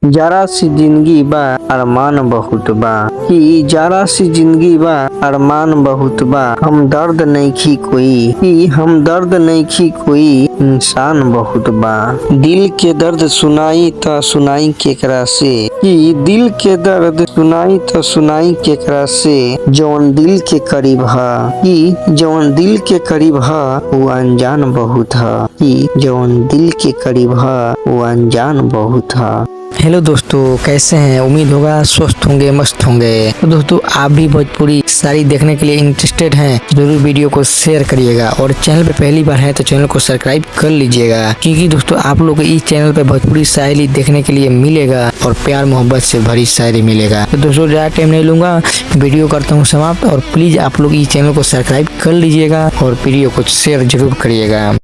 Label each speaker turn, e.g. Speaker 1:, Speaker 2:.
Speaker 1: जरा सी जिंदगी बा अरमान बहुत बा कि जरा सी जिंदगी बा अरमान बहुत बा हम दर्द नइखी कोई कि हम दर्द नइखी कोई इंसान बहुत बा। दिल के दर्द सुनाई त सुनाई केकरा से कि दिल के दर्द सुनाई त सुनाई केकरा से जौन दिल के करीब ह कि जौन दिल के करीब ह वो अनजान बहुत ह कि जौन दिल के करीब ह वो अनजान बहुत ह।
Speaker 2: हेलो दोस्तों, कैसे हैं? उम्मीद होगा स्वस्थ होंगे, मस्त होंगे। तो दोस्तों, आप भी भोजपुरी सारी देखने के लिए इंटरेस्टेड हैं, जरूर वीडियो को शेयर करिएगा और चैनल पे पहली बार है तो चैनल को सब्सक्राइब कर लीजिएगा, क्योंकि दोस्तों आप लोग को इस चैनल पे भोजपुरी शायरी देखने के लिए मिलेगा और प्यार मोहब्बत से भरी शायरी मिलेगा। तो दोस्तों ज़्यादा टाइम नहीं लूंगा, वीडियो करता हूँ समाप्त और प्लीज आप लोग इस चैनल को सब्सक्राइब कर लीजिएगा और वीडियो को शेयर जरूर करिएगा।